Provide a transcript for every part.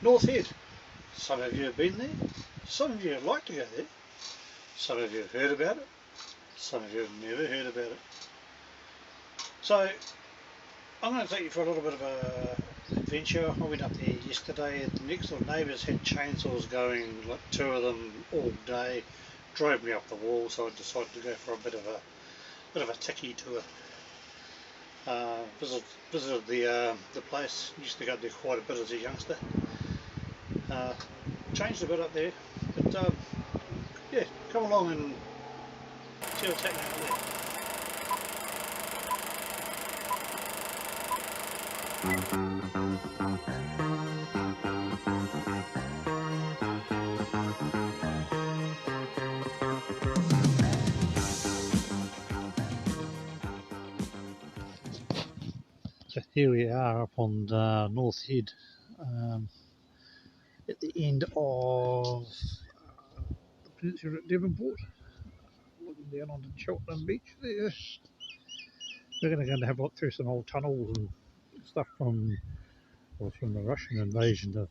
North Head. Some of you have been there, some of you would like to go there, some of you have heard about it, some of you have never heard about it. So I'm going to take you for a little bit of an adventure. I went up there yesterday. The next door neighbours had chainsaws going, like 2 of them all day. Drove me up the wall, so I decided to go for a bit of a ticky tour. Visited the place. Used to go there quite a bit as a youngster. Changed a bit up there, but yeah, come along and see what's happening up there. So here we are up on North Head, at the end of the peninsula at Devonport, looking down onto Cheltenham Beach there. We're going to go and have a look through some old tunnels and stuff from the Russian invasion of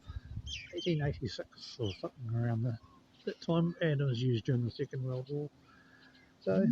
1886 or something around that time, and it was used during the Second World War. So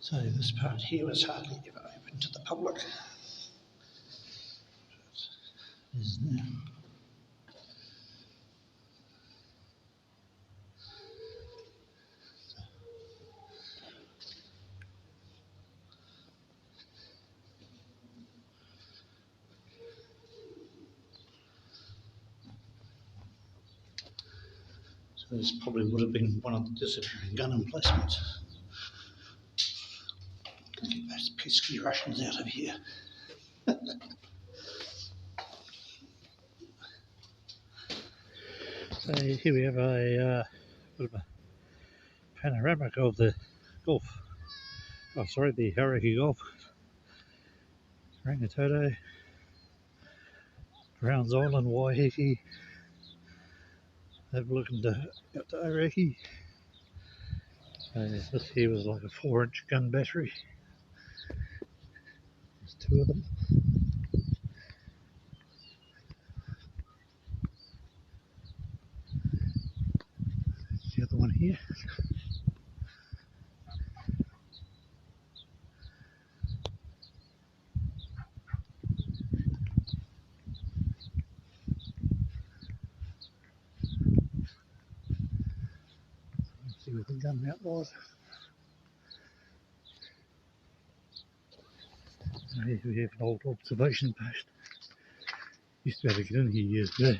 So this part here was hardly ever open to the public. It is now. So this probably would have been one of the disappearing gun emplacements. Gonna get those pesky Russians out of here. So here we have a bit of a panoramic of the Gulf. Oh, sorry, the Hauraki Gulf. Rangitoto, Browns Island, Waiheke. Have a look out to Aoraki. This here was like a 4-inch gun battery. There's 2 of them. There's the other one here. Let's see where the gun mount was. Here we have an old observation post. Used to be able to get in here years ago.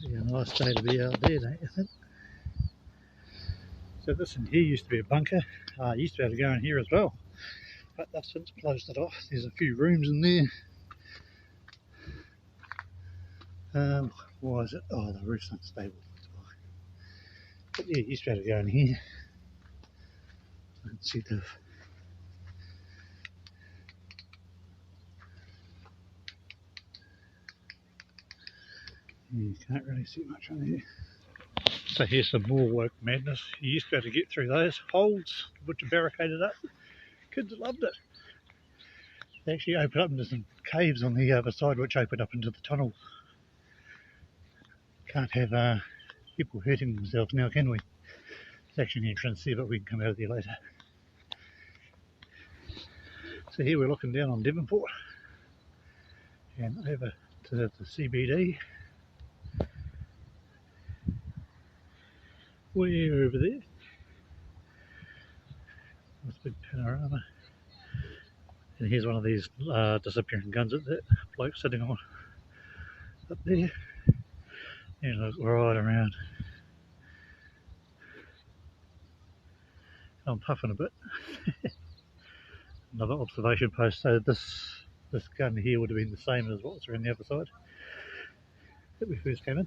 Yeah, nice day to be out there, don't you think? So this in here used to be a bunker. Used to be able to go in here as well, but they've since closed it off. There's a few rooms in there. Why is it? Oh, the roof's unstable. But yeah, used to be able to go in here. I can see the you can't really see much on here. So here's some more woke madness. You used to be able to get through those holes which are barricaded up. Kids loved it. They actually opened up into some caves on the other side which opened up into the tunnel. Can't have people hurting themselves now, can we? It's actually an entrance there, but we can come out of there later. So here we're looking down on Devonport and over to the CBD. Way over there. big panorama. And here's one of these disappearing guns that that bloke's sitting on up there. And look right around. I'm puffing a bit. Another observation post. So this gun here would have been the same as what's around the other side that we first came in.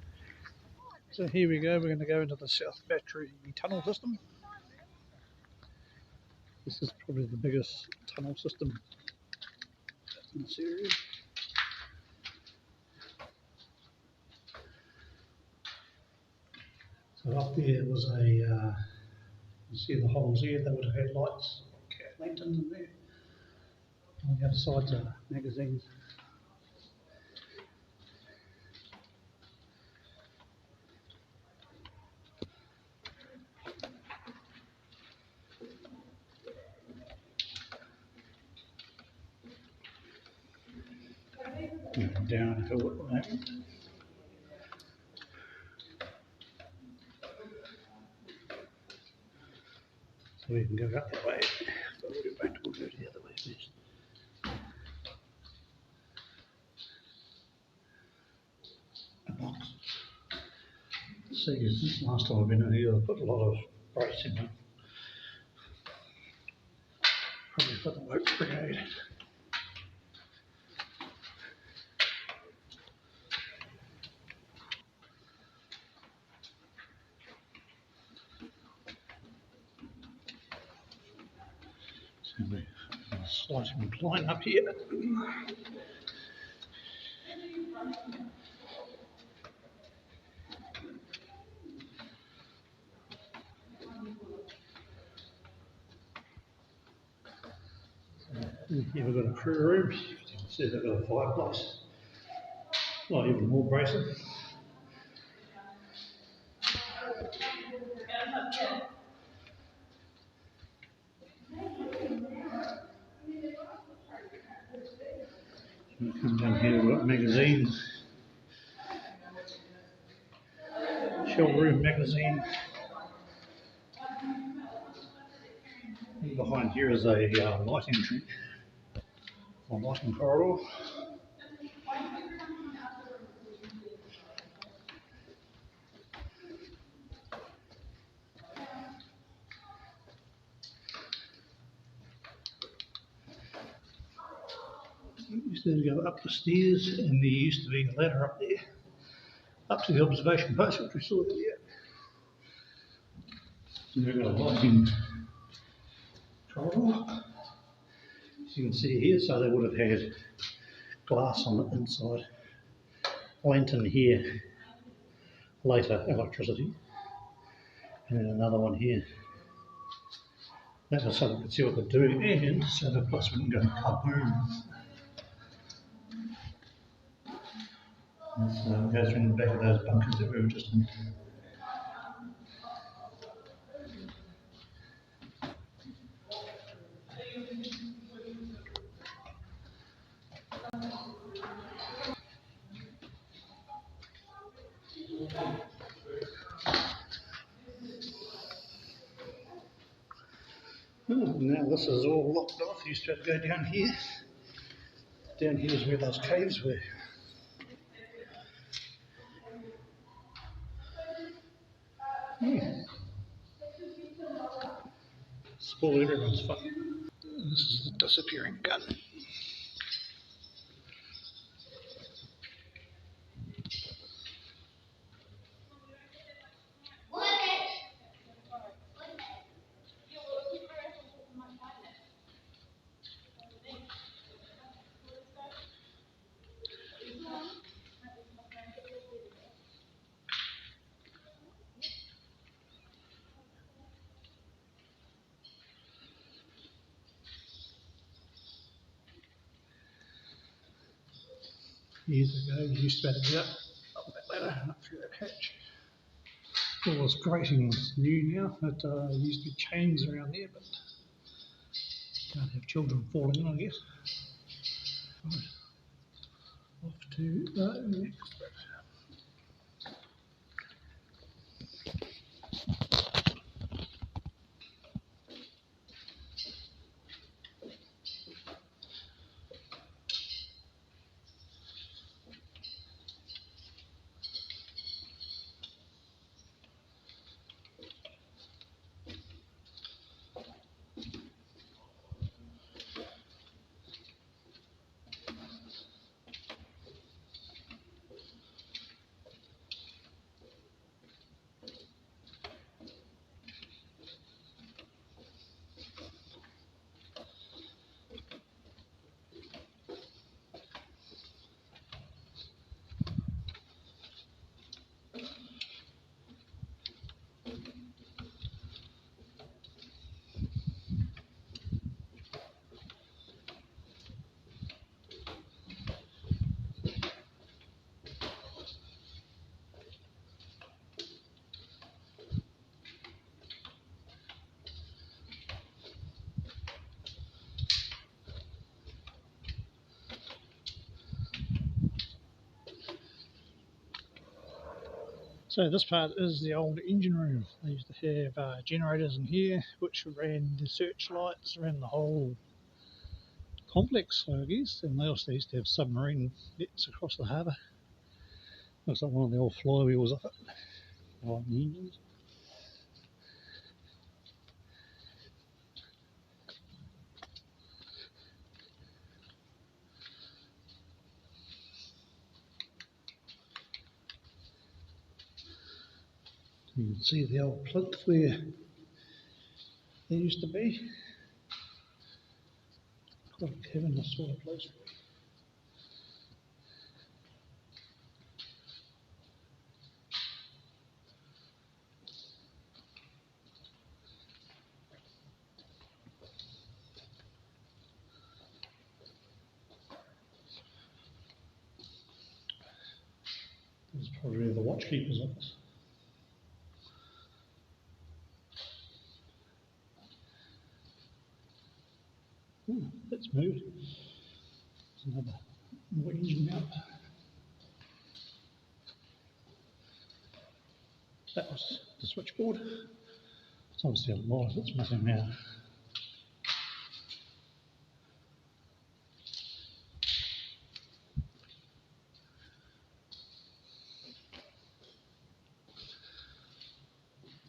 So here we go. We're going to go into the South Battery tunnel system. This is probably the biggest tunnel system in this area. So up there was a, you see the holes here, they would have had lights, lanterns in there. On the other sides are magazines. Downhill at the moment. So we can go up that way, but we'll go the other way first. A box. See, this last time I've been in here, I put a lot of brace in them. Probably for the work brigade. So we're slicing line up here. Here we've got a crew room. You can see they've got a fireplace. Not even more bracing. We come down here, we've got magazines. Shell room magazine. And behind here is a lighting trench, or lighting corridor. You used to go up the stairs, and there used to be a ladder up there, up to the observation post, which we saw earlier. So we've got a lighting corridor, as you can see here. So they would have had glass on the inside, lantern here, later electricity, and then another one here. That was so they could see what they're doing, and so the bus wouldn't go kaboom. So it goes from the back of those bunkers that we were just in. Now this is all locked off. You used to have to go down here. Down here is where those caves were. Spoil everyone's fun. This is the disappearing gun. Years ago, you used to be able to get up that ladder and up through that hatch. All this grating is new now. It used to be chains around there, but can't have children falling in, I guess. Right. Off to the next bit. So this part is the old engine room. They used to have generators in here which ran the searchlights around the whole complex, I guess, and they also used to have submarine nets across the harbour. Looks like one of the old flywheels off it, like the engines. You can see the old plinth where they used to be. Quite a cavernous sort of place. This is probably the watchkeeper's office. That's moved. There's another more engine mount. That was the switchboard. It's obviously a lot of it's missing now.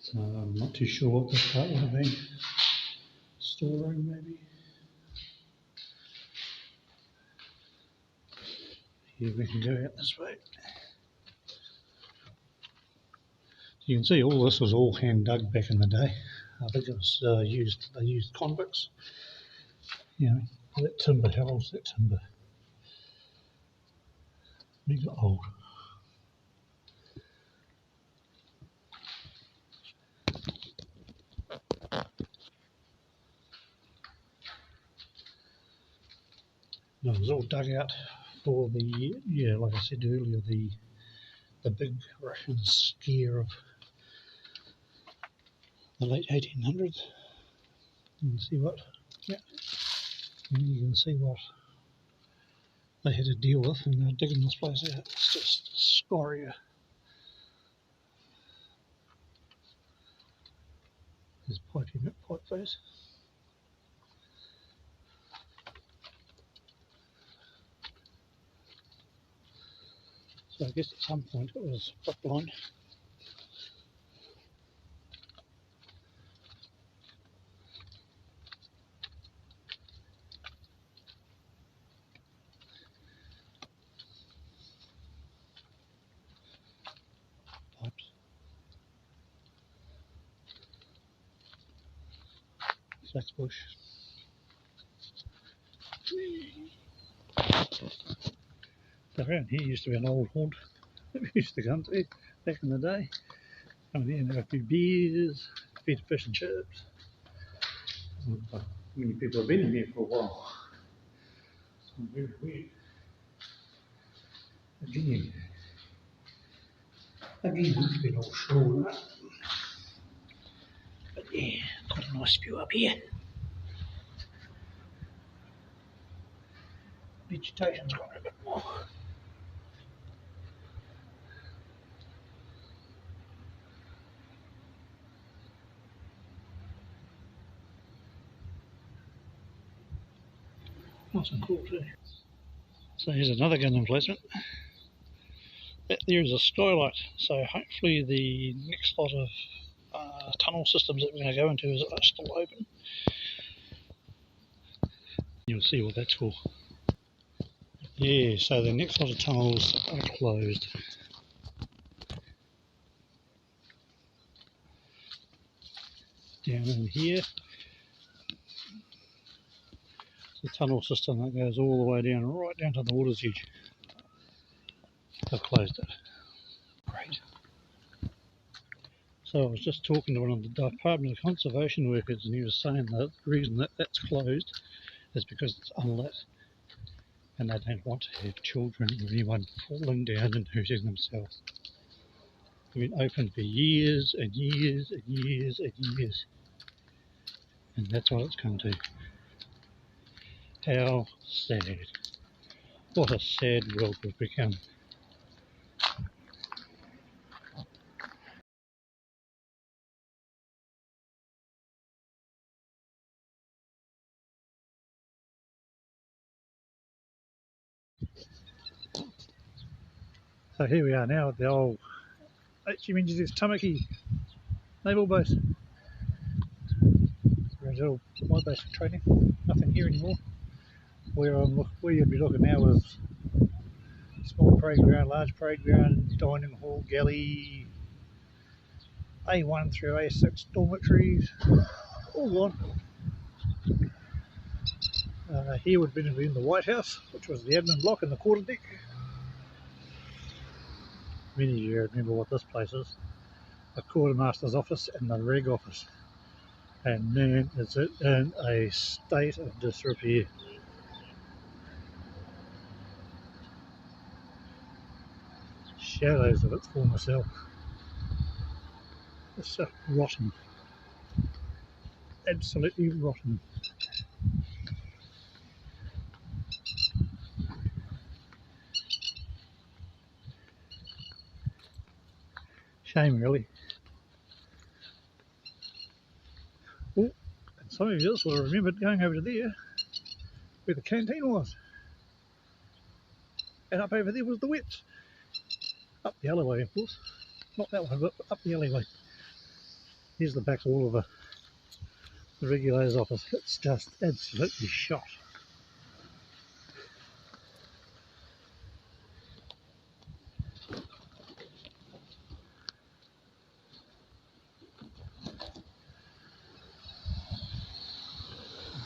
So I'm not too sure what this part would have been. Storeroom maybe. Here we can go out this way. You can see all this was all hand dug back in the day. I think it was they used convicts. You know, that timber, how old's that timber? Mega old. No, it was all dug out for the, yeah, like I said earlier, the big Russian scare of the late 1800s. You can see what, yeah, and you can see what they had to deal with, and they're digging this place out. It's just scoria. There's pipe unit, pipe face. So I guess at some point it was pipe line. Pipes. Saxbush. Around here used to be an old haunt that we used to come to back in the day. Come here and have a few beers, feed fish and chips. Many people have been in here for a while. It's very weird. Again, it's been all shore, right? But yeah, got a nice view up here. Vegetation's got a bit more. Nice and cool too. So here's another gun emplacement. That there is a skylight, so hopefully the next lot of tunnel systems that we're going to go into are still open. You'll see what that's for. Yeah, so the next lot of tunnels are closed. Down in here, the tunnel system that goes all the way down, right down to the water's edge. They've closed it. Great. So I was just talking to one of the Department of Conservation workers, and he was saying that the reason that that's closed is because it's unlit, and they don't want to have children or anyone falling down and hurting themselves. They've been open for years and years and years and years, and that's what it's come to. How sad. What a sad world we've become. So here we are now at the old HMNG's Tamaki naval base. Where's my base for training? Nothing here anymore. Where you'd be looking now is small parade ground, large parade ground, dining hall, galley, A1 through A6 dormitories, all gone. Here would have been the White House, which was the admin block and the quarter deck. Many of you remember what this place is. The quartermaster's office and the reg office. And man, is it in a state of disrepair. Shadows of its former self. It's just rotten. Absolutely rotten. Shame, really. Oh, and some of you will have remembered going over to there where the canteen was. And up over there was the wets. Up the alleyway, of course. Not that one, but up the alleyway. Here's the back wall of the regulator's office. It's just absolutely shot.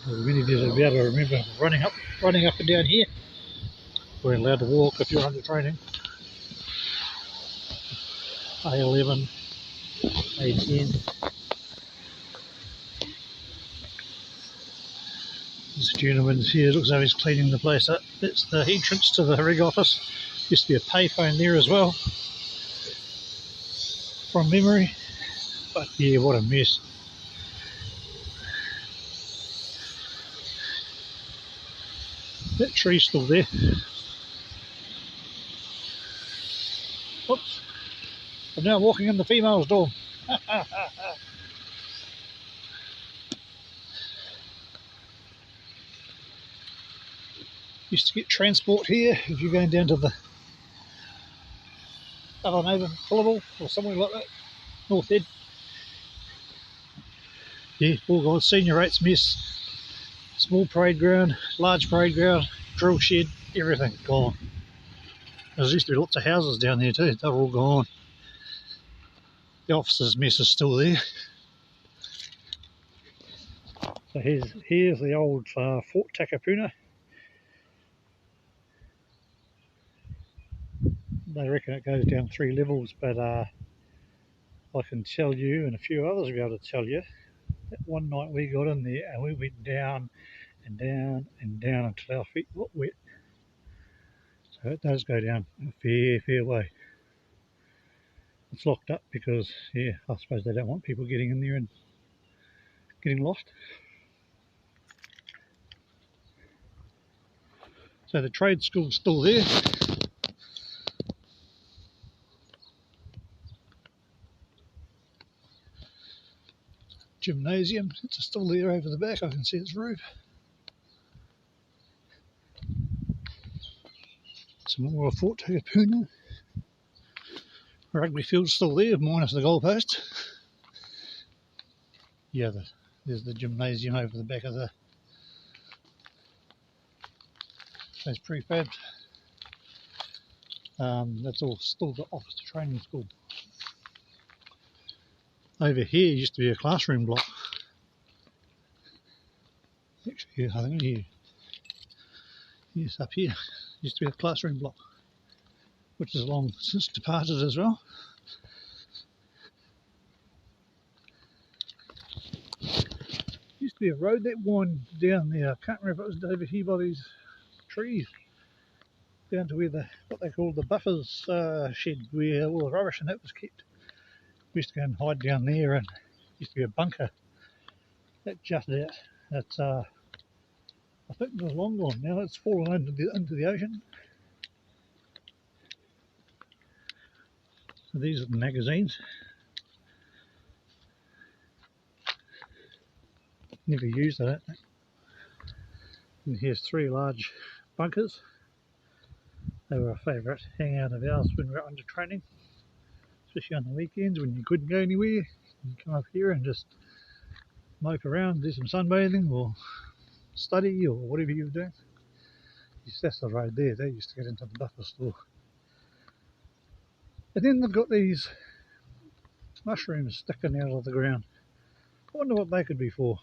Many of you will be able to remember running up and down here. We're allowed to walk if you're under training. A11, A10. This gentleman here looks like he's cleaning the place up. It's the entrance to the rig office. Used to be a payphone there as well, from memory. But yeah, what a mess. That tree's still there. Oops. I'm now walking in the female's dorm. Used to get transport here if you're going down to the other neighbour, Pullable or somewhere like that, North Head. Yeah, all gone. Senior rates mess. Small parade ground, large parade ground, drill shed, everything gone. There used to be lots of houses down there too, they're all gone. The officers' mess is still there. So here's the old Fort Takapuna. They reckon it goes down 3 levels, but I can tell you, and a few others will be able to tell you, that one night we got in there and we went down and down and down until our feet got wet. So it does go down a fair way. It's locked up because, yeah, I suppose they don't want people getting in there and getting lost. So the trade school's still there. Gymnasium, it's still there over the back, I can see its roof. Some more of Fort Takapuna. Rugby field's still there, minus the goalpost. Yeah, there's the gymnasium over the back of those prefabs. That's all still the officer training school. Over here used to be a classroom block. Actually, I think here, yes, up here used to be a classroom block, which has long since departed as well. Used to be a road that wound down there. I can't remember if it was over here by these trees, down to where what they call the buffers shed, where all the rubbish and that was kept. We used to go and hide down there, and used to be a bunker that just out. That's I think it was long gone now. It's fallen into the ocean. So these are the magazines. Never used, I don't think. And here's 3 large bunkers. They were a favourite hangout of ours when we were under training, especially on the weekends when you couldn't go anywhere. You come up here and just mope around, do some sunbathing or study or whatever you were doing. That's the road there. They used to get into the buffer store. And then they've got these mushrooms sticking out of the ground. I wonder what they could be for.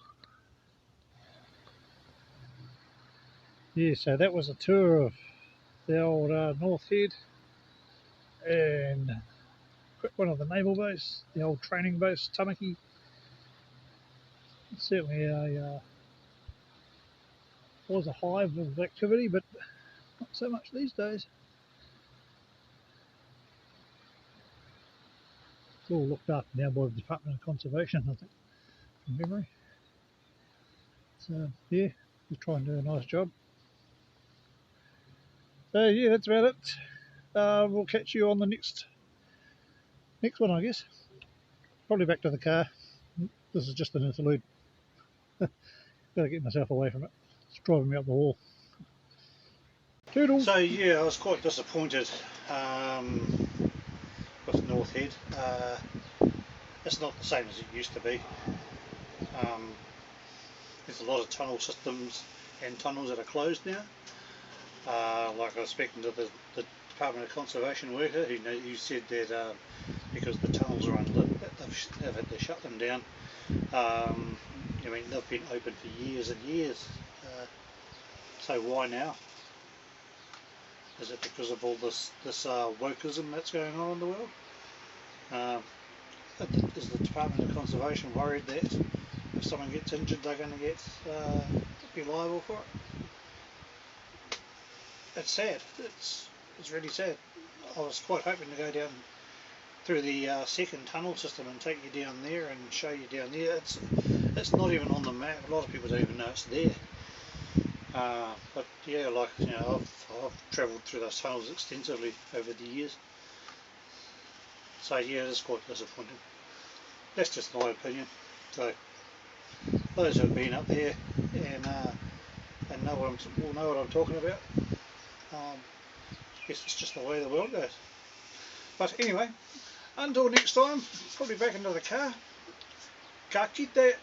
Yeah, so that was a tour of the old North Head and one of the naval base, the old training base, Tamaki. Certainly was a hive of activity, but not so much these days. It's all looked after now by the Department of Conservation, I think, from memory. So yeah, we'll try and do a nice job. So yeah, that's about it. We'll catch you on the next one, I guess. Probably back to the car. This is just an interlude. Gotta get myself away from it. It's driving me up the wall. Toodles. So yeah, I was quite disappointed with North Head. It's not the same as it used to be. There's a lot of tunnel systems and tunnels that are closed now. Like I was speaking to the Department of Conservation worker who said that because the tunnels are unlit, that they've had to shut them down. I mean, they've been open for years and years. So why now? Is it because of all this wokeism that's going on in the world? Is the Department of Conservation worried that if someone gets injured, they're going to be liable for it? It's sad. It's really sad. I was quite hoping to go down through the second tunnel system and take you down there and show you down there. It's not even on the map. A lot of people don't even know it's there. But yeah, like I've travelled through those tunnels extensively over the years. So yeah, it's quite disappointing. That's just my opinion. So those who have been up there and know what I'm talking about. Guess it's just the way the world goes. But anyway, until next time, probably back into the car. Ka kite.